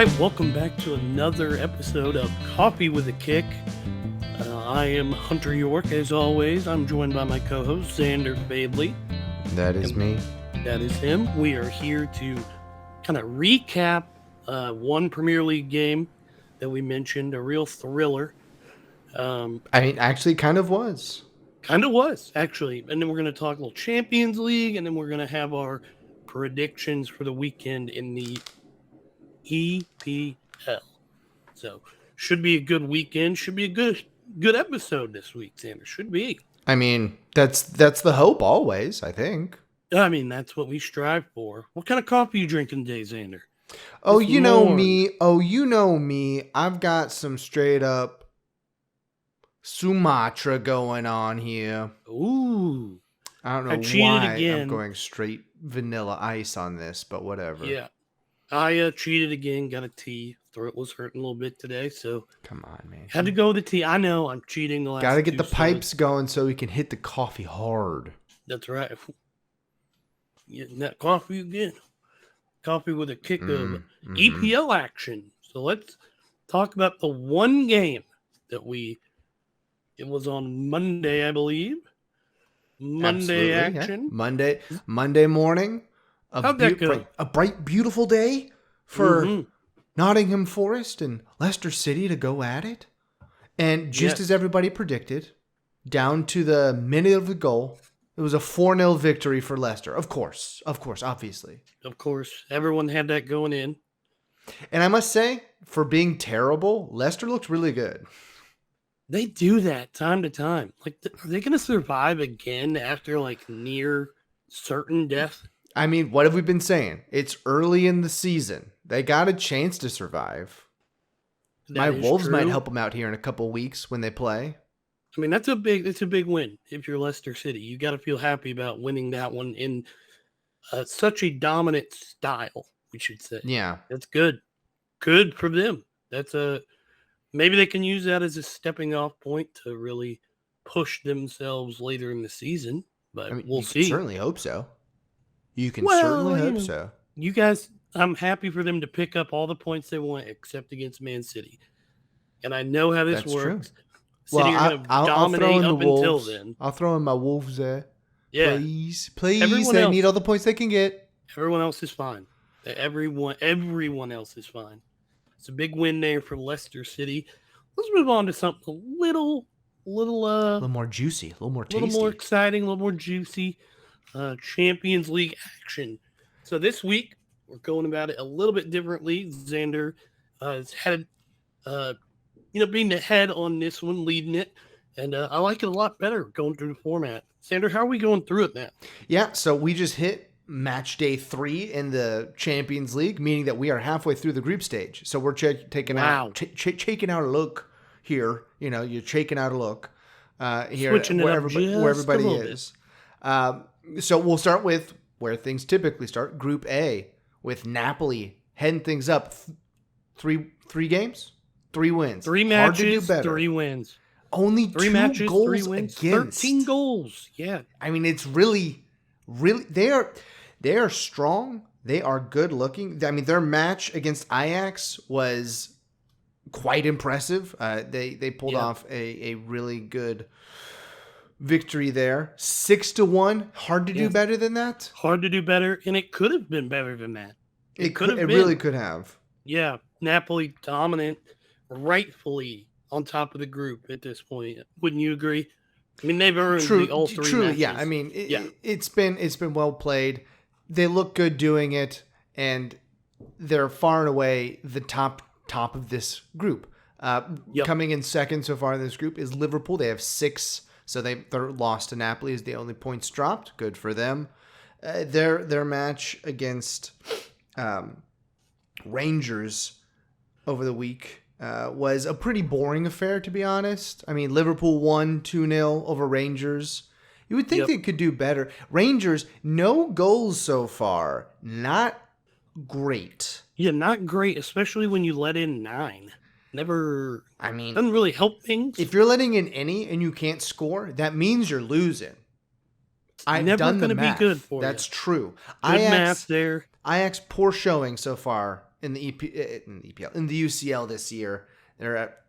right, welcome back to another episode of Coffee with a Kick. I am Hunter York, as always. I'm joined by my co-host, Zander Bailey. That is me. That is him. We are here to kind of recap one Premier League game that we mentioned, a real thriller. Actually kind of was. Kind of was, actually. And then we're going to talk a little Champions League, and then we're going to have our predictions for the weekend in the EPL. So, should be a good weekend. Should be a good episode this week, Xander. Should be. I mean, that's the hope always, I think. I mean, that's what we strive for. What kind of coffee are you drinking today, Xander? Oh, you know me. I've got some straight up Sumatra going on here. Ooh. I don't know why I'm going straight vanilla ice on this, but whatever. Yeah. I cheated again, got a tea. Throat was hurting a little bit today, so come on, man. Had to go with the tea. I know I'm cheating the last. Got to get the pipes going so we can hit the coffee hard. That's right. Getting that coffee again. Coffee with a kick of EPL action. So let's talk about the one game that it was on Monday, I believe. Monday action. Yeah. Monday morning. How'd that go? A bright, beautiful day for Nottingham Forest and Leicester City to go at it. And just as everybody predicted, down to the minute of the goal, it was a 4-0 victory for Leicester. Of course, obviously. Of course. Everyone had that going in. And I must say, for being terrible, Leicester looked really good. They do that time to time. Like, are they going to survive again after, near certain death? I mean, what have we been saying? It's early in the season. They got a chance to survive. My Wolves might help them out here in a couple of weeks when they play. I mean, it's a big win if you're Leicester City. You got to feel happy about winning that one in such a dominant style, we should say. Yeah. That's good. Good for them. That's maybe they can use that as a stepping off point to really push themselves later in the season, but we'll see. Certainly hope so. You can certainly hope so. You guys, I'm happy for them to pick up all the points they want except against Man City. And I know how this works. True. City are going to dominate up until then. I'll throw in my Wolves there. Yeah. Please. They need all the points they can get. Everyone else is fine. Everyone else is fine. It's a big win there for Leicester City. Let's move on to something a little more juicy, a little more tasty. A little more exciting, a little more juicy. Champions League action. So this week, we're going about it a little bit differently. Zander has had, being the head on this one, leading it. And I like it a lot better going through the format. Zander, how are we going through it now? Yeah, so we just hit match day 3 in the Champions League, meaning that we are halfway through the group stage. So we're taking out a look here. You're shaking out a look here where everybody is. So we'll start with where things typically start. Group A with Napoli heading things up. Three games, 3 wins. 3 matches, 3 wins. Only 3 matches, goals 3 wins, against. 13 goals. Yeah. I mean, it's really they are strong. They are good looking. I mean, their match against Ajax was quite impressive. They pulled off a really good victory there. 6-1. Hard to do better than that. Hard to do better, and it could have been better than that. It really could have. Yeah, Napoli dominant, rightfully on top of the group at this point. Wouldn't you agree? I mean, they've earned all 3 matches. Yeah. I mean, it's been well played. They look good doing it, and they're far and away the top of this group. Coming in second so far in this group is Liverpool. They have 6. So their loss to Napoli is the only points dropped. Good for them. Their match against Rangers over the week was a pretty boring affair, to be honest. I mean, Liverpool won 2-0 over Rangers. You would think they could do better. Rangers, no goals so far. Not great. Yeah, not great, especially when you let in 9. Never, doesn't really help things. If you're letting in any and you can't score, that means you're losing. I've never done the math. Be good for That's you. True. Good math there. Ajax, poor showing so far in the EPL in the UCL this year. They're at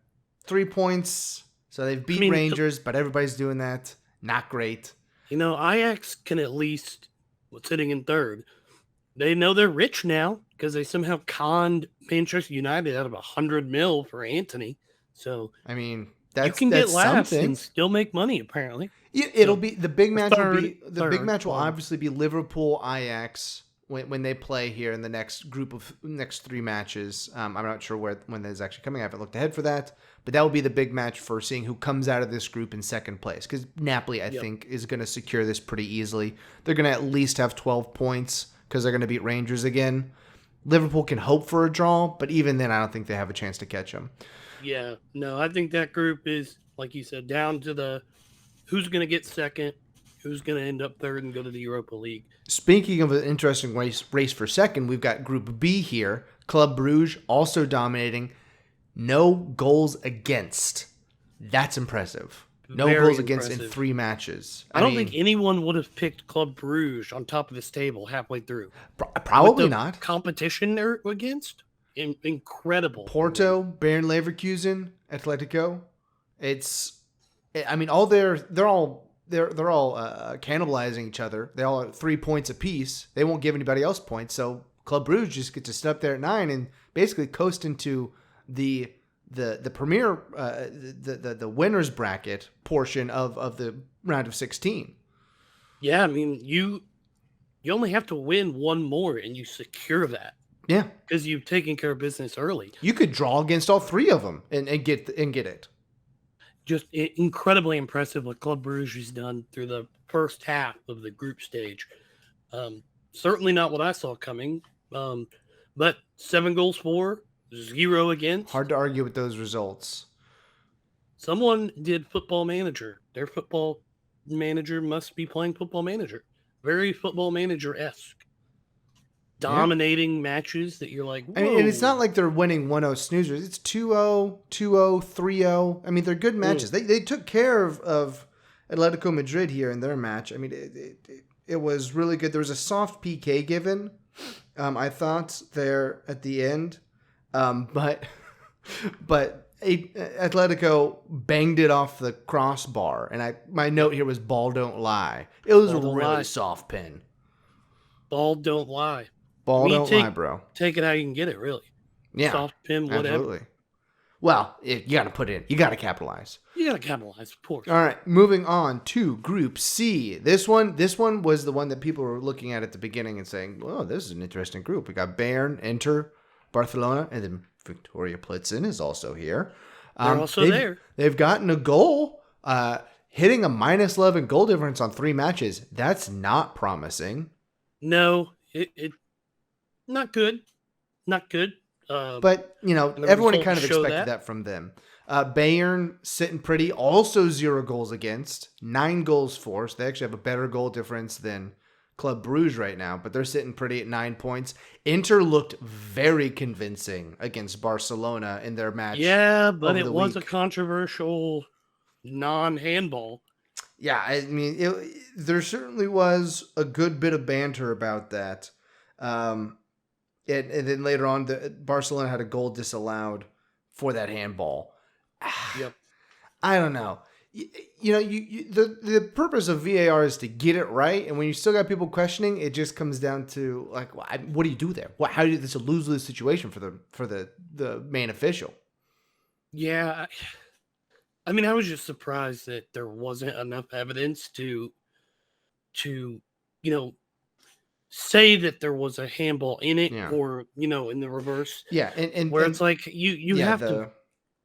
3 points, so they've beat Rangers, but everybody's doing that. Not great. Ajax can at least, sitting in third, they know they're rich now because they somehow conned Manchester United out of $100 million for Anthony. So you can get last something. and still make money. Apparently, it'll be the big match. Big match will obviously be Liverpool Ajax when they play here in the next 3 matches. I'm not sure when that is actually coming. I haven't looked ahead for that, but that will be the big match for seeing who comes out of this group in second place. Because Napoli, I think, is going to secure this pretty easily. They're going to at least have 12 points because they're going to beat Rangers again. Liverpool can hope for a draw, but even then, I don't think they have a chance to catch them. Yeah, no, I think that group is, like you said, down to the who's going to get second, who's going to end up third and go to the Europa League. Speaking of an interesting race for second, we've got Group B here. Club Brugge also dominating. No goals against. That's impressive. No Very goals against impressive. in 3 matches. I don't think anyone would have picked Club Brugge on top of this table halfway through. Probably not. Competition they're against? Incredible. Porto, Bayern Leverkusen, Atletico. They're all cannibalizing each other. They all are 3 points apiece. They won't give anybody else points. So Club Brugge just gets to sit up there at 9 and basically coast into the premier, the winners bracket portion of the round of 16. Yeah, you only have to win one more and you secure that. Yeah, because you've taken care of business early. You could draw against all 3 of them and get it. Just incredibly impressive what Club Brugge has done through the first half of the group stage. Certainly not what I saw coming, but 7 goals for, 0 against. Hard to argue with those results. Someone did Football Manager. Their Football Manager must be playing Football Manager. Very Football Manager-esque. Dominating matches that you're like, whoa. And it's not like they're winning 1-0 snoozers. It's 2-0, 2-0, 3-0. They're good matches. They took care of Atletico Madrid here in their match. It was really good. There was a soft PK given, I thought, there at the end. But Atletico banged it off the crossbar. And my note here was ball don't lie. It was a really soft pin. Ball don't lie. Ball don't lie, bro. Take it how you can get it, really. Yeah. Soft pin, whatever. Absolutely. Well, you got to put it in. You got to capitalize. You got to capitalize, of course. All right, moving on to Group C. This one was the one that people were looking at the beginning and saying, "Oh, this is an interesting group." We got Bayern, Inter, Barcelona, and then Victoria Plitzen is also here. They're also there. They've gotten a goal, hitting a -11 goal difference on 3 matches. That's not promising. No, it not good. Not good. But, everyone kind of expected that from them. Bayern sitting pretty, also 0 goals against, 9 goals for. So they actually have a better goal difference than Club Brugge right now, but they're sitting pretty at 9 points. Inter looked very convincing against Barcelona in their match. Yeah, but it was a controversial non-handball. Yeah, there certainly was a good bit of banter about that. And then later on, Barcelona had a goal disallowed for that handball. Yep. I don't know. The purpose of VAR is to get it right, and when you still got people questioning, it just comes down to like, what do you do there? How do you do this a lose-lose situation for the main official? Yeah, I was just surprised that there wasn't enough evidence to say that there was a handball in it, or in the reverse. Yeah, and it's like you have to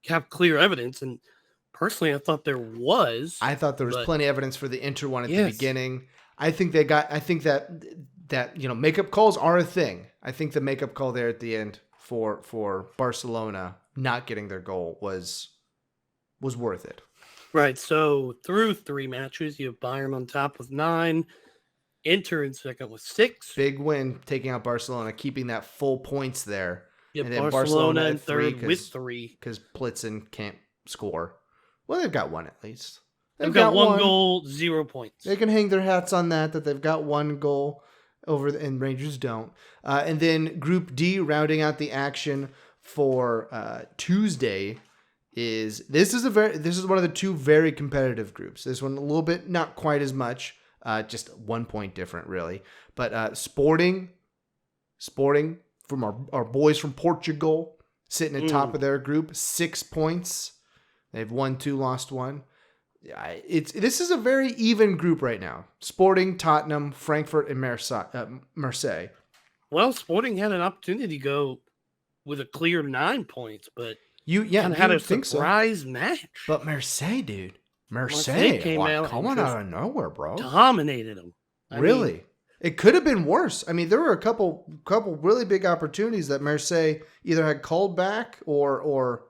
have clear evidence. And personally, I thought there was. I thought there was plenty of evidence for the Inter one at the beginning. I think that makeup calls are a thing. I think the makeup call there at the end for Barcelona not getting their goal was worth it. Right. So through 3 matches, you have Bayern on top with 9. Inter in second with 6. Big win, taking out Barcelona, keeping that full points there. Yeah, and then Barcelona in third with 3. Because Plitzen can't score. Well, they've got 1 at least. They've got 1 goal, 0 points. They can hang their hats on that they've got 1 goal. and Rangers don't. And then Group D, rounding out the action for Tuesday, this is one of the two very competitive groups. This one a little bit not quite as much, just 1 point different really. But Sporting from our boys from Portugal, sitting at top of their group, 6 points. They've won 2, lost 1. This is a very even group right now. Sporting, Tottenham, Frankfurt, and Marseille. Well, Sporting had an opportunity to go with a clear 9 points, but you had a surprise match. But Marseille, dude, Marseille came out coming out of nowhere, bro. Dominated them. Really, it could have been worse. I mean, there were a couple really big opportunities that Marseille either had called back or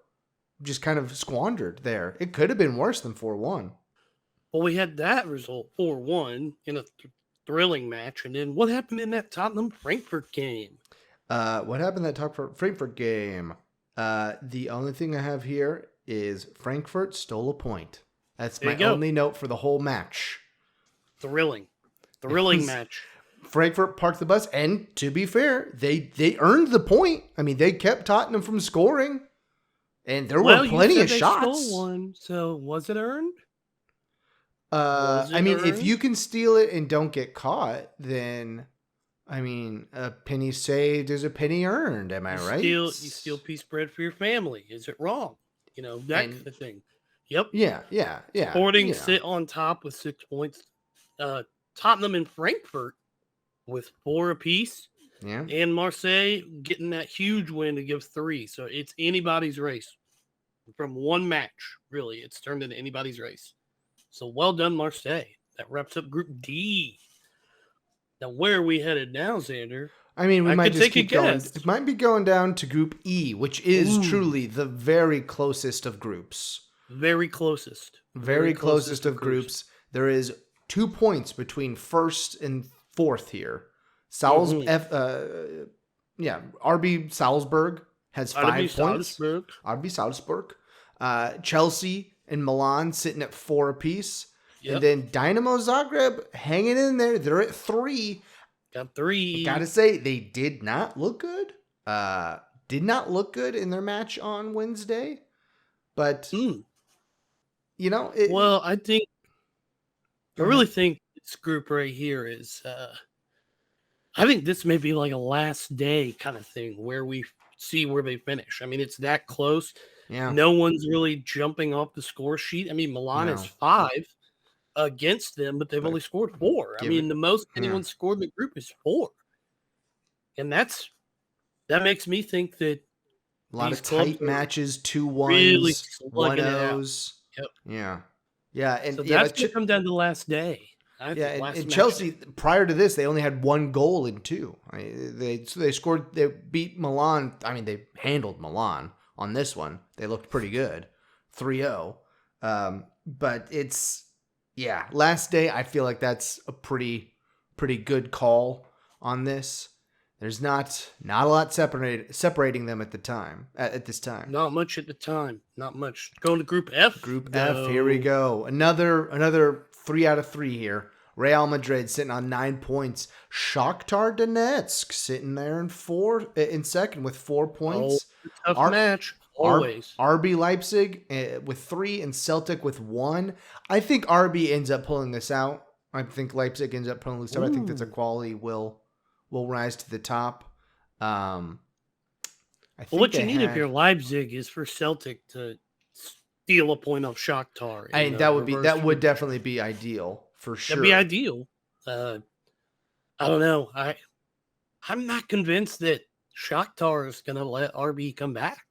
just kind of squandered there. It could have been worse than 4-1. Well, we had that result, 4-1, in a thrilling match. And then what happened in that Tottenham-Frankfurt game? What happened in that Tottenham-Frankfurt game? The only thing I have here is Frankfurt stole a point. That's my only note for the whole match. Thrilling match. Frankfurt parked the bus, and to be fair, they earned the point. I mean, they kept Tottenham from scoring. And there were plenty of shots. Stole one, so was it earned? If you can steal it and don't get caught, then, a penny saved is a penny earned. Am I right? You steal piece of bread for your family. Is it wrong? That kind of thing. Yep. Yeah. Sporting sit on top with 6 points. Tottenham and Frankfurt with 4 apiece. Yeah. And Marseille getting that huge win to give 3. So it's anybody's race. From one match, really, it's turned into anybody's race. So well done, Marseille. That wraps up Group D. Now, where are we headed now, Zander? We might just keep going. It might be going down to Group E, which is truly the very closest of groups. Very closest. Very closest of groups. There is 2 points between first and fourth here. RB Salzburg has 5 points. RB Salzburg. Chelsea and Milan sitting at 4 apiece. Yep. And then Dynamo Zagreb hanging in there. They're at 3. Got 3. Gotta say, they did not look good. Did not look good in their match on Wednesday. But, I really think this group right here is... I think this may be like a last day kind of thing where we see where they finish. It's that close. Yeah. No one's really jumping off the score sheet. Milan is 5 against them, but they've only scored 4. The most anyone scored in the group is 4. And that makes me think that a lot of tight matches, 2-1s, really 1-0s. Yep. Yeah. Yeah. And so that's going to come down to the last day. And Chelsea, prior to this, they only had 1 goal in 2. They scored. They beat Milan. They handled Milan on this one. They looked pretty good, 3-0. But it's last day. I feel like that's a pretty good call on this. There's not a lot separating them at the time. At this time, not much at the time. Not much. Going to Group F. F. Here we go. Another 3 out of 3 here. Real Madrid sitting on 9 points. Shakhtar Donetsk sitting there in second with 4 points. Tough match. Always. RB Leipzig with 3 and Celtic with 1. I think RB ends up pulling this out. I think Leipzig ends up pulling this out. I think that's a quality will rise to the top. What you need if you're Leipzig is for Celtic to steal a point off Shakhtar. That would definitely be ideal for sure. That'd be ideal. I don't know. I'm not convinced that Shakhtar is going to let RB come back.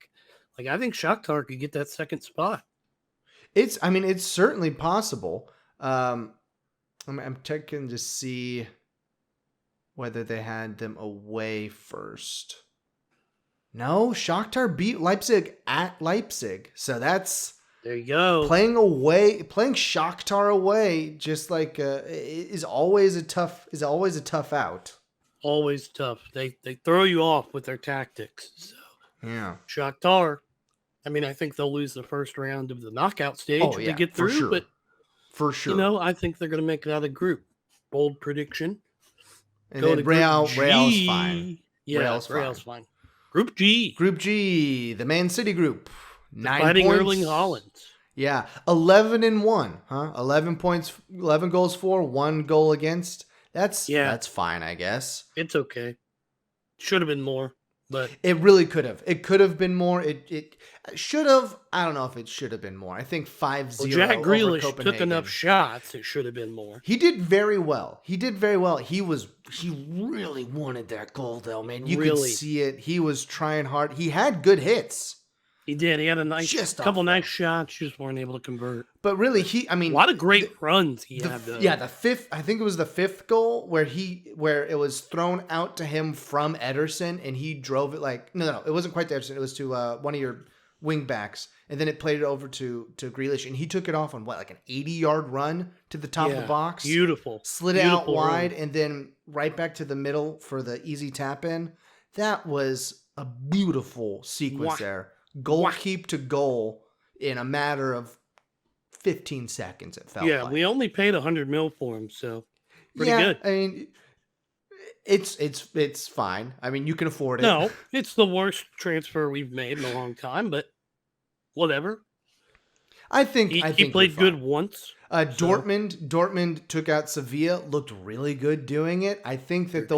I think Shakhtar could get that second spot. It's certainly possible. I'm checking to see whether they had them away first. No, Shakhtar beat Leipzig at Leipzig. So that's... There you go. Playing Shakhtar away, just like is always a tough out. Always tough. They throw you off with their tactics. So yeah, Shakhtar. I think they'll lose the first round of the knockout stage if they get through. For sure. But for sure, I think they're going to make it out of the group. Bold prediction. And Go then to Real's fine. Yeah, Real's fine. Group G. Group G, the Man City group. The 9 Fighting points. Erling Haaland. Yeah, 11-1, huh? 11 points, 11 goals for, 1 goal against. That's fine, I guess. It's okay. Should have been more, but it really could have. It could have been more. It should have. I don't know if it should have been more. I think 5-0 Jack over Grealish Copenhagen. took enough shots. It should have been more. He did very well. He really wanted that goal, though, man. You could see it. He was trying hard. He had good hits. He did. He had a couple nice shots. Just weren't able to convert. But really, a lot of great runs he had. Though. Yeah, the fifth. I think it was the fifth goal where it was thrown out to him from Ederson, and he drove it like no, it wasn't quite to Ederson. It was to one of your wing backs, and then it played it over to Grealish, and he took it off on like an 80-yard run to the top of the box. Beautiful. Slid it out wide, and then right back to the middle for the easy tap in. That was a beautiful sequence there. Goal keep to goal in a matter of 15 seconds, it felt like. We only paid $100 million for him, so pretty good. I mean, it's fine. I mean, you can afford it. No, it's the worst transfer we've made in a long time, but whatever. I think he played good once. Dortmund took out Sevilla, looked really good doing it. I think that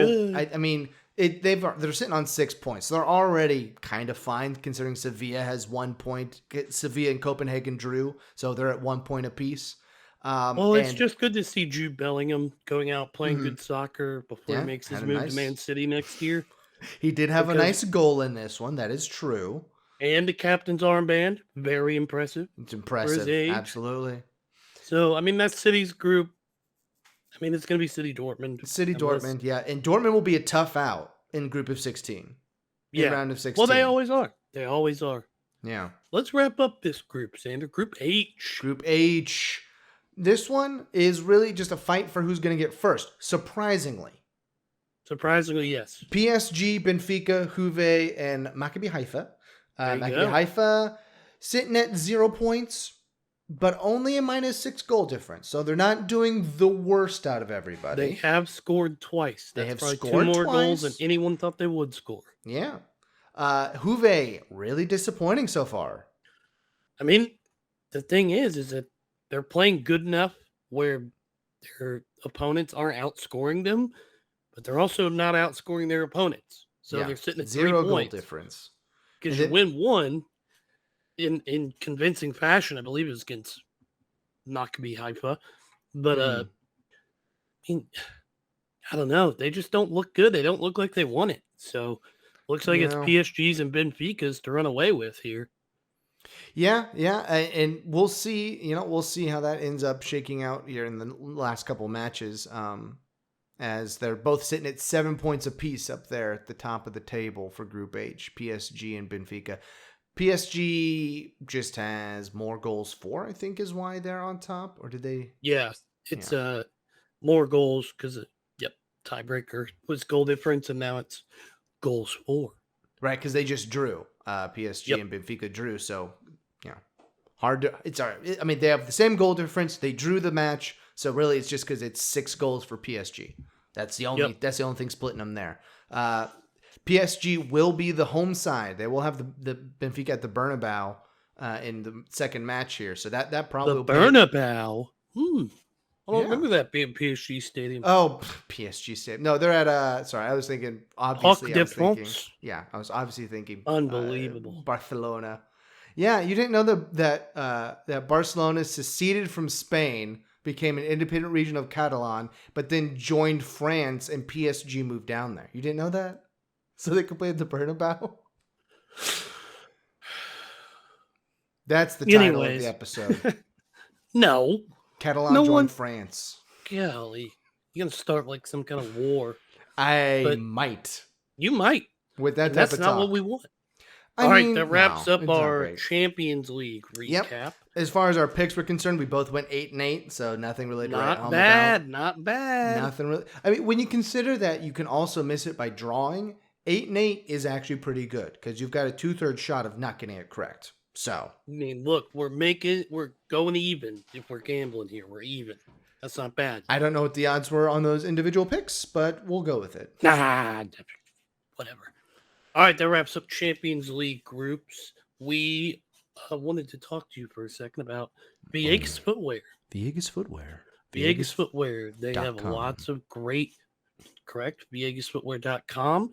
they're sitting on 6 points. So they're already kind of fine considering Sevilla has 1 point. Sevilla and Copenhagen drew, so they're at 1 point apiece. It's just good to see Jude Bellingham going out playing good soccer before he makes his move to Man City next year. He did have a nice goal in this one. That is true. And the captain's armband, very impressive. It's impressive, for his age. Absolutely. So, I mean, that's City's group. I mean, it's going to be City Dortmund. Dortmund, yeah. And Dortmund will be a tough out in group of 16. In round of 16. Well, they always are. Yeah. Let's wrap up this group, Zander. Group H. Group H. This one is really just a fight for who's going to get first. Surprisingly, yes. PSG, Benfica, Juve, and Maccabi Haifa. Maccabi Haifa sitting at 0 points, but only a -6 goal difference. So they're not doing the worst out of everybody. They have scored twice. That's they have probably scored 2 more twice. goals than anyone thought they would score. Yeah. Juve, really disappointing so far. I mean, the thing is that they're playing good enough where their opponents aren't outscoring them, but they're also not outscoring their opponents. So they're sitting at 0 goal points. Difference. Because you win one in convincing fashion. I believe it was against Maccabi Haifa. But, I mean, I don't know. They just don't look good. They don't look like they won it. So, looks like it's PSG's and Benfica's to run away with here. Yeah, and we'll see. We'll see how that ends up shaking out here in the last couple matches, as they're both sitting at 7 points apiece up there at the top of the table for Group H. PSG and Benfica. PSG just has more goals for, I think, is why they're on top. Or did they? Yeah, it's more goals because tiebreaker was goal difference, and now it's goals for. Right, because they just drew. PSG and Benfica drew, so hard to. It's all right. I mean, they have the same goal difference. They drew the match, so really, it's just because it's 6 goals for PSG. That's the only. That's the only thing splitting them there. PSG will be the home side. They will have the Benfica at the Bernabeu in the second match here, so that probably the will Bernabeu. I don't remember that being PSG Stadium. Oh, PSG Stadium. No, they're at sorry, I was thinking obviously. I was obviously thinking unbelievable. Barcelona. Yeah, you didn't know that Barcelona seceded from Spain, became an independent region of Catalan, but then joined France and PSG moved down there. You didn't know that? So they could play at the Bernabeu? That's the title of the episode. No. Catalan joined France. Golly. You're going to start like some kind of war. Might. You might. With that type that's of not talk. what we want. I mean, that wraps up our Champions League recap. Yep. As far as our picks were concerned, we both went 8-8, so nothing really to write home about. Not bad. Nothing really. I mean, when you consider that you can also miss it by drawing, 8-8 is actually pretty good because you've got a 2/3 shot of not getting it correct. So, I mean, look, we're going even if we're gambling here. We're even. That's not bad. I don't know what the odds were on those individual picks, but we'll go with it. Nah, whatever. All right, that wraps up Champions League groups. We wanted to talk to you for a second about Viegas Footwear. Viegas Footwear. Viegas Footwear. They have .com. lots of great, correct, ViegasFootwear.com.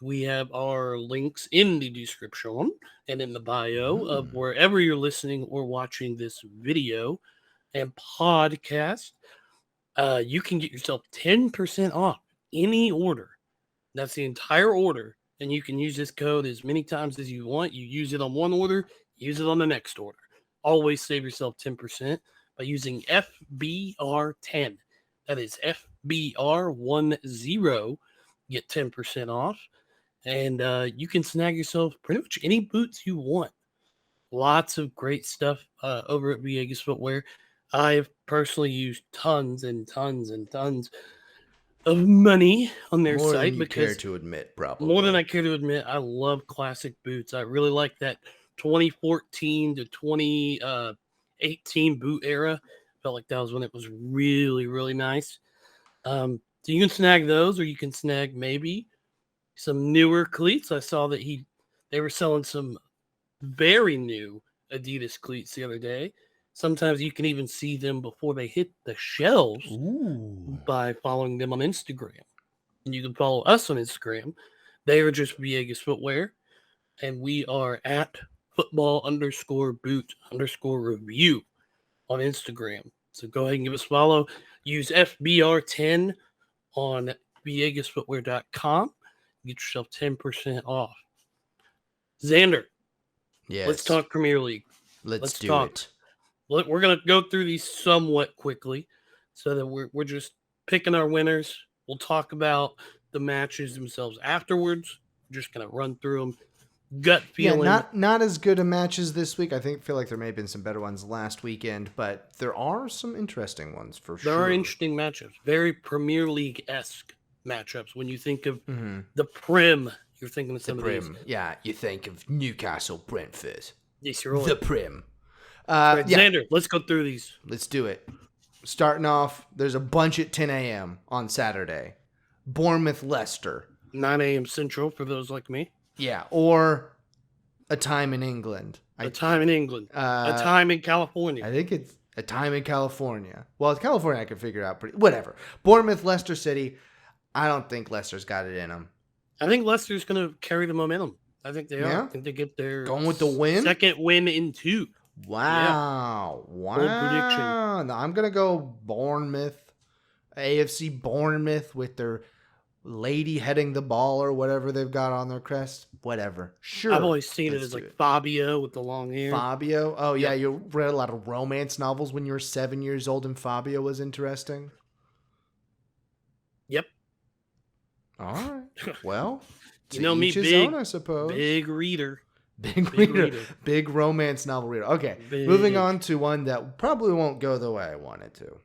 We have our links in the description and in the bio of wherever you're listening or watching this video and podcast. You can get yourself 10% off any order. That's the entire order. And you can use this code as many times as you want. You use it on one order, use it on the next order. Always save yourself 10% by using FBR10. That is FBR10. Get 10% off. And you can snag yourself pretty much any boots you want. Lots of great stuff over at Viegas Footwear. I've personally used tons and tons and tons of money on their more site than you care to admit, probably. More than I care to admit. I love classic boots. I really like that 2014 to 2018 boot era. Felt like that was when it was really, really nice. So you can snag those, or you can snag maybe some newer cleats. I saw that they were selling some very new Adidas cleats the other day. Sometimes you can even see them before they hit the shelves by following them on Instagram. And you can follow us on Instagram. They are just Viegas Footwear. And we are at football_boot_review on Instagram. So go ahead and give us a follow. Use FBR10 on ViegasFootwear.com. Get yourself 10% off. Zander, yes. Let's talk Premier League. Let's do it. We're going to go through these somewhat quickly so that we're just picking our winners. We'll talk about the matches themselves afterwards. We're just going to run through them. Gut feeling. Yeah, not as good of matches this week. I feel like there may have been some better ones last weekend, but there are some interesting ones for sure. There are interesting matchups. Very Premier League-esque matchups. When you think of the Prem, you're thinking of some of these. Yeah, you think of Newcastle, Brentford. Yes, you're right. The Prem. Right, Zander, let's go through these. Let's do it. Starting off, there's a bunch at 10 a.m. on Saturday. Bournemouth, Leicester. 9 a.m. Central for those like me. Yeah, or a time in England. A time in England. A time in California. I think it's a time in California. Well, it's California I can figure out pretty... Whatever. Bournemouth, Leicester City. I don't think Leicester's got it in them. I think Leicester's going to carry the momentum. I think they are. I think they get their... Going with the win? Second win in 2. Wow. Yeah. Wow. Bold prediction. No, I'm going to go Bournemouth. AFC Bournemouth with their lady heading the ball or whatever they've got on their crest. Whatever. Sure. I've always seen it as like Fabio with the long hair. Fabio? Oh, yeah. You read a lot of romance novels when you were 7 years old and Fabio was interesting? Yep. All right. Well, you know me, big, own, I suppose. Big reader. Big reader. Big romance novel reader. Okay. Moving on to one that probably won't go the way I want it to.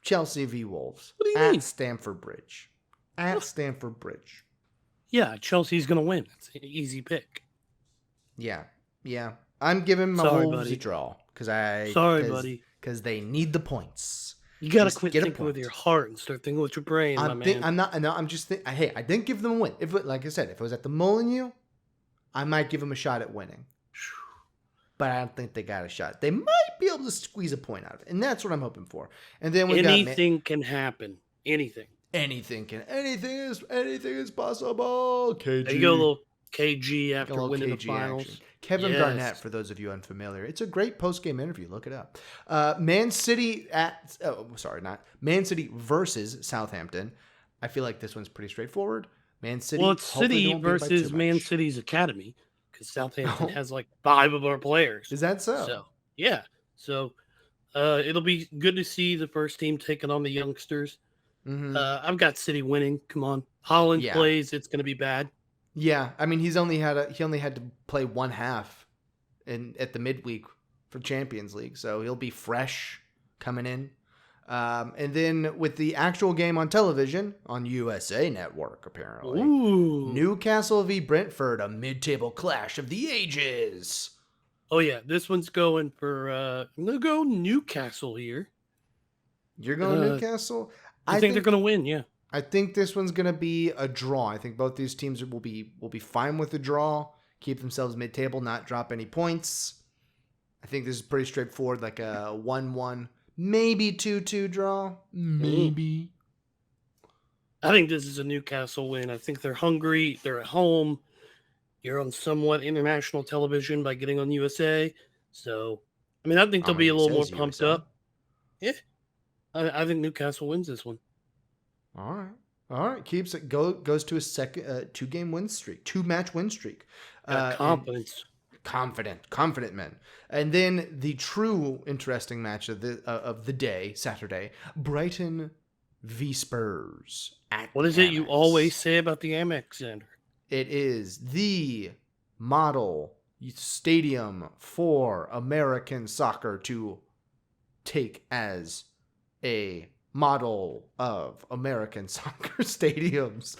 Chelsea v. Wolves. What do you mean? At Stamford Bridge. At Stamford Bridge. Yeah, Chelsea's going to win. It's an easy pick. Yeah. I'm giving my Wolves a draw. Buddy. Because they need the points. You got to quit thinking with your heart and start thinking with your brain, my man. I'm just thinking, hey, I didn't give them a win. Like I said, if it was at the Molineux, I might give them a shot at winning. But I don't think they got a shot. They might be able to squeeze a point out of it. And that's what I'm hoping for. And then anything can happen. Anything. Anything is possible. KG. There you go, a little KG after winning the finals. Action. Kevin Garnett, for those of you unfamiliar. It's a great post-game interview. Look it up. Man City versus Southampton. I feel like this one's pretty straightforward. Man City. Well, it's City versus Man City's academy because Southampton has like 5 of our players. Is that so? Yeah. So it'll be good to see the first team taking on the youngsters. Mm-hmm. I've got City winning. Come on, Holland plays. It's going to be bad. Yeah, I mean he only had to play one half at the midweek for Champions League, so he'll be fresh coming in. And then with the actual game on television on USA Network, apparently, Newcastle v Brentford, a mid-table clash of the ages. Oh yeah, this one's going for I'm gonna go Newcastle here. You're going Newcastle? I think they're going to win, yeah. I think this one's going to be a draw. I think both these teams will be fine with the draw, keep themselves mid-table, not drop any points. I think this is pretty straightforward, like a 1-1, maybe 2-2 draw. Maybe. I think this is a Newcastle win. I think they're hungry. They're at home. You're on somewhat international television by getting on USA. So, I mean, I think they'll be a little more pumped up. Yeah. I think Newcastle wins this one. All right. Keeps it goes to a second 2-game win streak, 2-match win streak. Confidence. Confident men. And then the true interesting match of the day, Saturday, Brighton v Spurs at What is it you always say about the Amex, Zander? It is the model stadium for American soccer to take as a model of American soccer stadiums.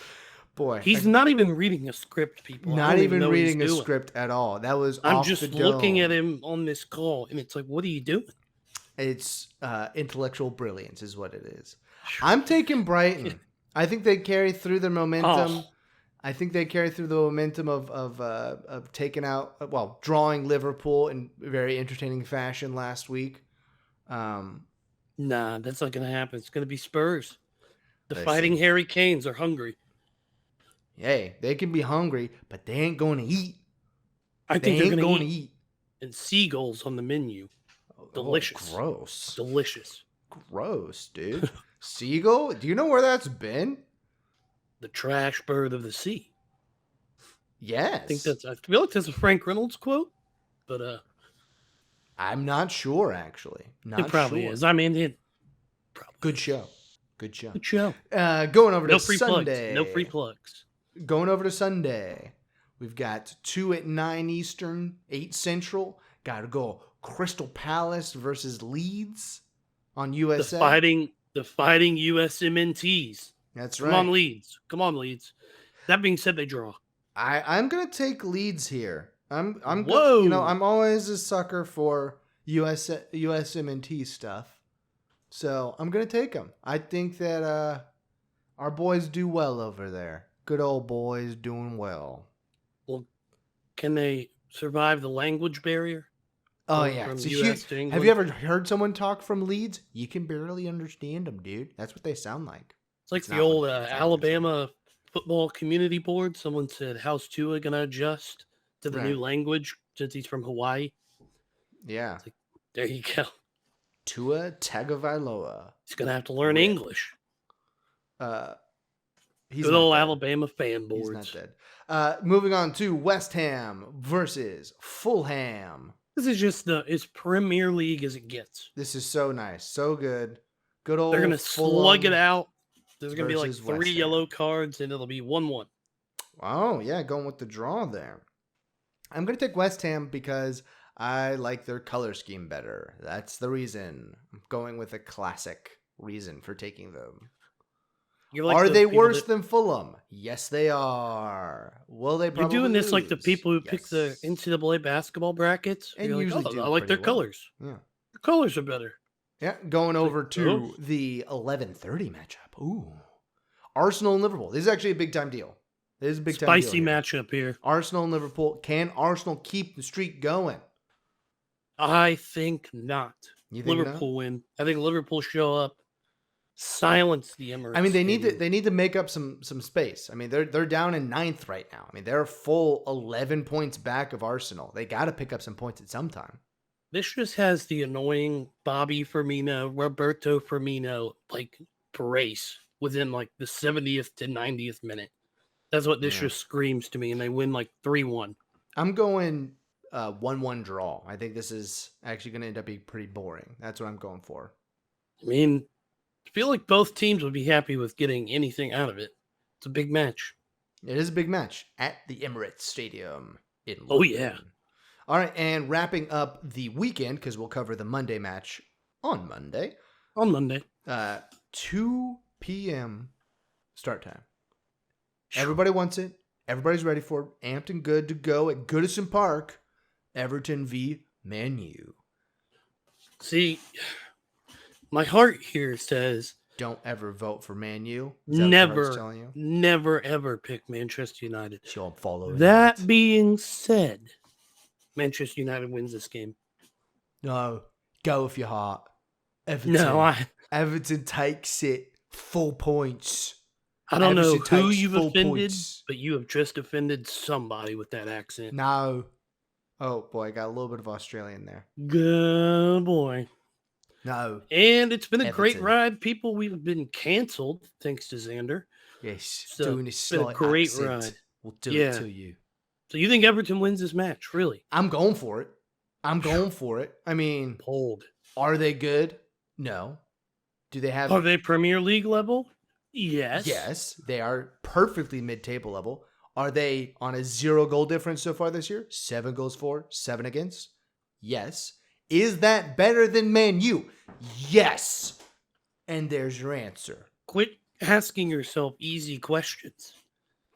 Boy, he's not even reading a script, people. Not even reading a script at all. That was I'm just looking at him on this call, and it's like, what are you doing? It's intellectual brilliance is what it is. I'm taking Brighton. I think they carry through their momentum. I think they carry through the momentum of taking out, drawing Liverpool in very entertaining fashion last week. Nah, that's not going to happen. It's going to be Spurs. The Fighting Harry Canes are hungry. Hey, they can be hungry, but they ain't going to eat. I think they're going to eat. And seagulls on the menu. Delicious. Oh, gross. Delicious. Gross, dude. Seagull? Do you know where that's been? The trash bird of the sea. Yes. I feel like that's a Frank Reynolds quote, but I'm not sure, actually. It probably is. I mean, Good show. Going over to Sunday. No free plugs. Going over to Sunday. We've got 2 at 9 Eastern, 8 Central. Got to go Crystal Palace versus Leeds on USA. The fighting USMNTs. That's right. Come on, Leeds. That being said, they draw. I'm gonna take Leeds here. I'm Whoa. I'm always a sucker for USMNT stuff, so I'm gonna take them. I think that our boys do well over there. Good old boys doing well. Well, can they survive the language barrier? Oh yeah. Have you ever heard someone talk from Leeds? You can barely understand them, dude. That's what they sound like. It's like the old Alabama football community board. Someone said, how's Tua going to adjust to the new language since he's from Hawaii? Yeah. Like, there you go. Tua Tagovailoa. He's going to have to learn English. He's good old Alabama fan boards. He's not dead. Moving on to West Ham versus Fulham. This is just as Premier League as it gets. This is so nice. So good. Good old They're going to slug it out. There's going to be like 3 yellow cards, and it'll be 1-1. Oh, yeah, going with the draw there. I'm going to take West Ham because I like their color scheme better. That's the reason. I'm going with a classic reason for taking them. Are they worse than Fulham? Yes, they are. Will they probably You're doing this lose? like the people who pick the NCAA basketball brackets? And usually like, I like their colors. Yeah. The colors are better. Yeah, going over to the 11:30 matchup. Ooh. Arsenal and Liverpool. This is actually a big-time deal. This is a big-time deal. Spicy matchup here. Arsenal and Liverpool. Can Arsenal keep the streak going? I think not. You think Liverpool win. I think Liverpool show up, silence the Emirates. I mean, they need to make up some space. I mean, they're down in 9th right now. I mean, they're a full 11 points back of Arsenal. They got to pick up some points at some time. This just has the annoying Bobby Firmino, Roberto Firmino, like, brace within, like, the 70th to 90th minute. That's what this just screams to me, and they win, like, 3-1. I'm going 1-1 draw. I think this is actually going to end up being pretty boring. That's what I'm going for. I mean, I feel like both teams would be happy with getting anything out of it. It's a big match. It is a big match at the Emirates Stadium in London. Oh, yeah. All right, and wrapping up the weekend, because we'll cover the Monday match on Monday. 2 p.m. start time. Everybody wants it. Everybody's ready for it. Amped and good to go at Goodison Park. Everton v Man U. See, My heart here says don't ever vote for Man U. Is that what your heart's telling you? never, ever pick Manchester United. She'll follow it. That being said, Manchester United wins this game. No, go with your heart. Everton. No, Everton takes it 4 points. I don't know who you've offended, but you have just offended somebody with that accent. No. Oh, boy, I got a little bit of Australian there. Good boy. No. And it's been a great ride. People, we've been canceled thanks to Zander. Yes, so doing this slight great accent ride. will do it to you. So you think Everton wins this match, really? I'm going for it. I mean, bold. Are they good? No. Do they have... Are they Premier League level? Yes. Yes, they are perfectly mid-table level. Are they on a 0-goal difference so far this year? 7 goals for, 7 against? Yes. Is that better than Man U? Yes. And there's your answer. Quit asking yourself easy questions.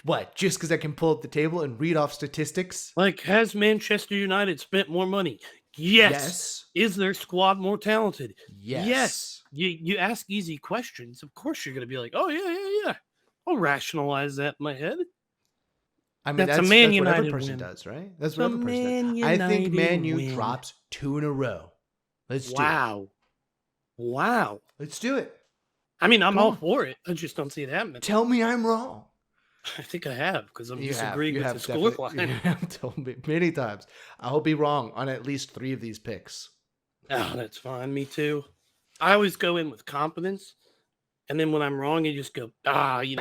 What? Just because I can pull up the table and read off statistics? Like, has Manchester United spent more money? Yes. Is their squad more talented? Yes. You ask easy questions. Of course you're going to be like, oh, yeah. I'll rationalize that in my head. I mean, that's a Man what United every person does, right? That's what every person does. I think Man U drops 2 in a row. Let's do it. Wow. Let's do it. I mean, I'm all for it. I just don't see it happening. Tell me I'm wrong. I think I have, because I'm disagreeing with the scoreline. You have told me many times. I'll be wrong on at least 3 of these picks. Oh, that's fine. Me too. I always go in with confidence, and then when I'm wrong, you just go, I mean,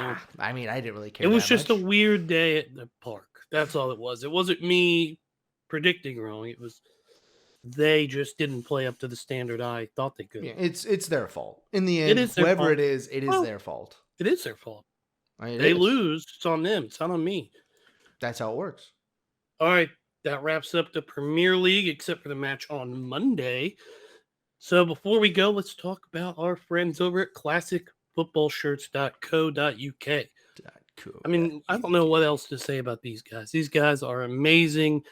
I didn't really care. It was just a weird day at the park. That's all it was. It wasn't me predicting wrong. It was they just didn't play up to the standard I thought they could. Yeah, it's their fault. In the end, whoever it is their fault. It is their fault. They lose. It's on them. It's not on me. That's how it works. All right. That wraps up the Premier League, except for the match on Monday. So before we go, let's talk about our friends over at classicfootballshirts.co.uk. I mean, I don't know what else to say about these guys. These guys are amazing.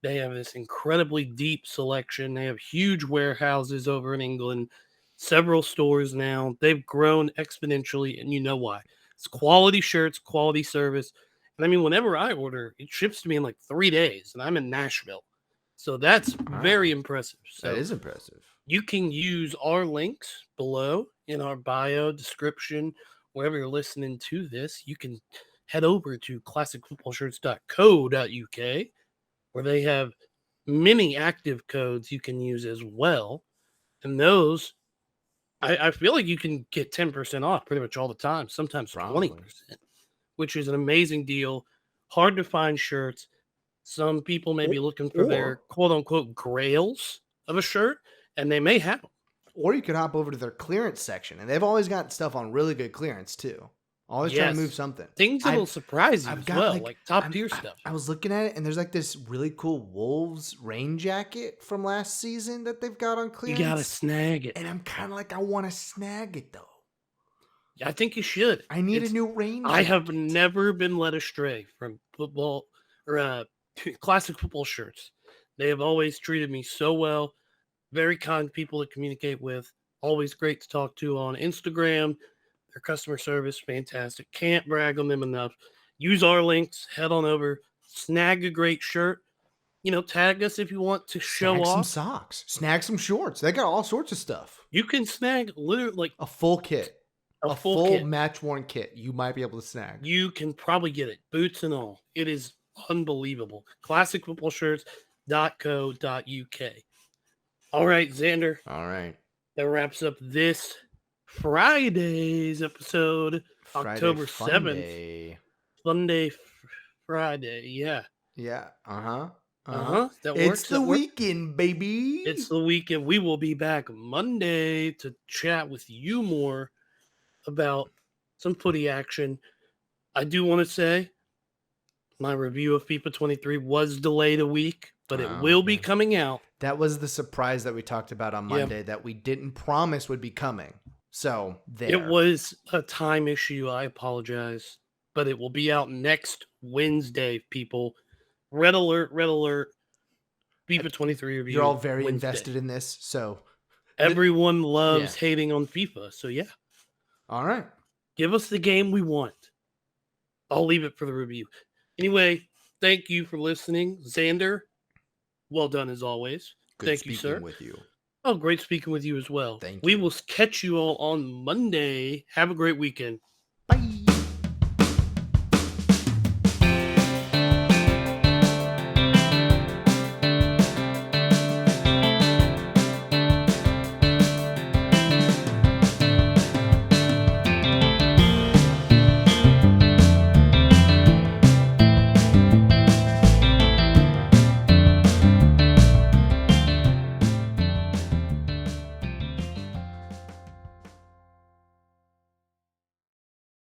They have this incredibly deep selection. They have huge warehouses over in England, several stores now. They've grown exponentially, and you know why. It's quality shirts, quality service. And I mean, whenever I order, it ships to me in like 3 days, and I'm in Nashville. So that's very impressive. So that is impressive. You can use our links below in our bio description, wherever you're listening to this. You can head over to classicfootballshirts.co.uk, where they have many active codes you can use as well. And those, I feel like you can get 10% off pretty much all the time, sometimes 20%, which is an amazing deal. Hard to find shirts. Some people may be looking for their quote-unquote grails of a shirt, and they may have them. Or you could hop over to their clearance section, and they've always got stuff on really good clearance, too. Always trying to move something. Things that will surprise you as well, like top-tier stuff. I was looking at it, and there's like this really cool Wolves rain jacket from last season that they've got on clearance. You got to snag it. And I'm kind of like, I want to snag it, though. I think you should. I need a new rain jacket. I have never been led astray from football or classic football shirts. They have always treated me so well. Very kind people to communicate with. Always great to talk to on Instagram. Their customer service, fantastic. Can't brag on them enough. Use our links. Head on over. Snag a great shirt. Tag us if you want to show off. Snag some socks. Snag some shorts. They got all sorts of stuff. You can snag literally like a full kit. A full match-worn kit. You might be able to snag. You can probably get it. Boots and all. It is unbelievable. classicfootballshirts.co.uk. All right, Zander. All right. That wraps up this Friday's episode, October 7th. Sunday, Friday. Yeah. Yeah. That works. It's the weekend, baby. It's the weekend. We will be back Monday to chat with you more about some footy action. I do want to say my review of FIFA 23 was delayed a week, but it will be coming out. That was the surprise that we talked about on Monday that we didn't promise would be coming. So there. It was a time issue. I apologize, but it will be out next Wednesday, people. Red alert, red alert. FIFA 23 review. You're all very invested in this, so Everyone loves hating on FIFA. So, yeah. All right. Give us the game we want. I'll leave it for the review. Anyway, thank you for listening. Zander, well done as always. Thank you, sir. With you. Oh, great speaking with you as well. Thank you. We will catch you all on Monday. Have a great weekend.